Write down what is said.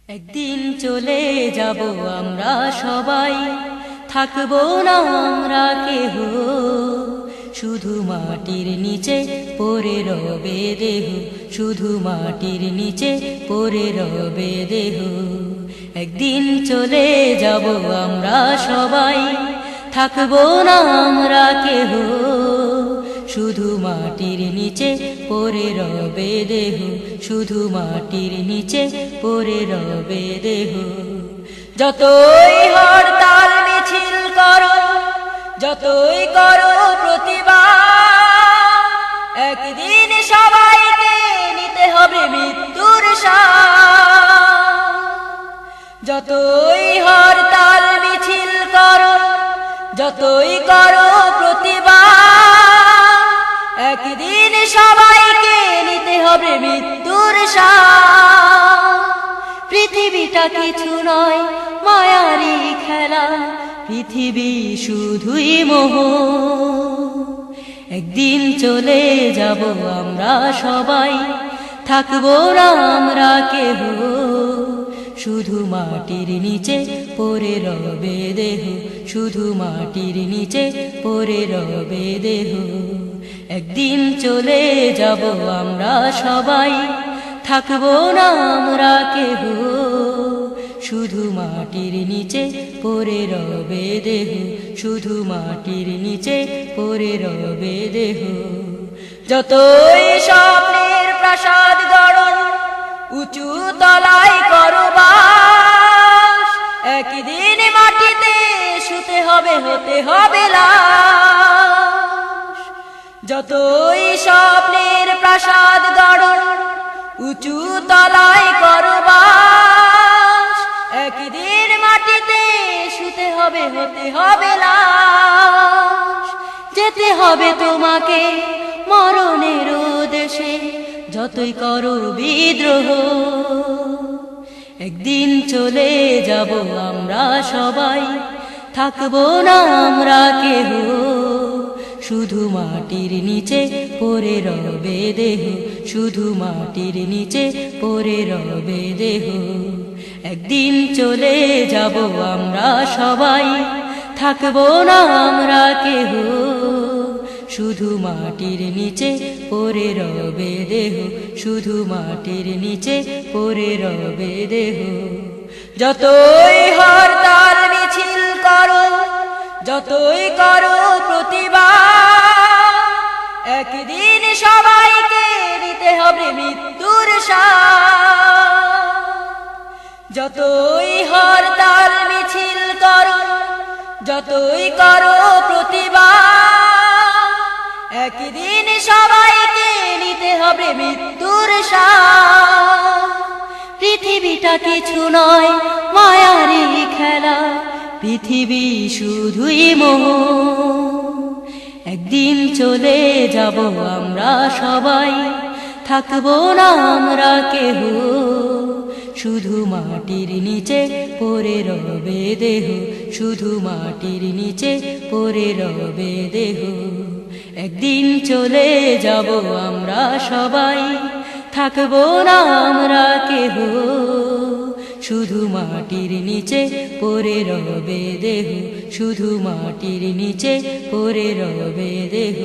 একদিন চলে যাব আমরা সবাই, থাকবো না আমরা কেহ, শুধু মাটির নিচে পড়ে রবে দেহ, শুধু মাটির নিচে পড়ে রবে দেহ। একদিন চলে যাব আমরা সবাই, থাকবো না আমরা কেহ, শুধু মাটির নিচে পড়ে রবে দেহ, শুধু মাটির নিচে পড়ে রবে দেহ। যতই হরতাল মিছিল করো, যতই করো প্রতিবাদ, একদিন সবাইকে নিতে হবে মৃত্যুর স্বাদ। যতই হরতাল মিছিল করো, যতই করো প্রতিবাদ, একদিন সবাইকে নিতে হবে মৃত্যুর স্বাদ। পৃথিবীটা কিছু নয় মায়ারি খেলা, পৃথিবী শুধুই মোহ। একদিন চলে যাব আমরা সবাই, থাকবো না আমরা কেহ, শুধু মাটির নিচে পড়ে রবে দেহ, শুধু মাটির নিচে পড়ে রবে দেহ। একদিন চলে যাব আমরা সবাই, থাকবো না আমরা কেহ, শুধু মাটির নিচে পড়ে রবে দেহ, শুধু মাটির নিচে পড়ে রবে দেহ। যতই স্বপ্নের প্রাসাদ গড়ো, উঁচু তলায় করো বাস, একদিন মাটিতে শুতে হবে, হতে হবে লাশ। যতই স্বপ্নের প্রাসাদ গড়ো, উঁচু তলায় করো বাস, একদিন মাটিতে শুতে হবে, হতে হবে লাশ। যেতে হবে তোমাকে মরণের দেশে, যতই করো বিদ্রোহ। একদিন চলে যাব আমরা সবাই, থাকবো না আমরা কেহ, শুধু মাটির নিচে পড়ে রবে দেহ, শুধু মাটির নিচে পড়ে রবে দেহ। একদিন চলে যাব আমরা সবাই, থাকবো না আমরা কেহ, শুধু মাটির নিচে পড়ে রবে দেহ, শুধু মাটির নিচে পড়ে রবে দেহ। যতই হরতাল মিছিল করো, যতই করো প্রতিবাদ, একদিন সবাইকে নিতে হবে মৃত্যুর স্বাদ। যতই হরতাল মিছিল করো, যতই করো প্রতিবাদ, একদিন সবাইকে নিতে হবে মৃত্যুর স্বাদ। পৃথিবীটা কিছু নয় মায়ারি খেলা, পৃথিবী শুধুই মোহ। একদিন চলে যাব আমরা সবাই, থাকবো না আমরা কেহ, শুধু মাটির নিচে পড়ে রবে দেহ, শুধু মাটির নিচে পড়ে রবে দেহ। একদিন চলে যাব আমরা সবাই, থাকবো না আমরা কেহ, শুধু মাটির নিচে পড়ে রবে দেহ, শুধু মাটির নিচে পড়ে রবে দেহ।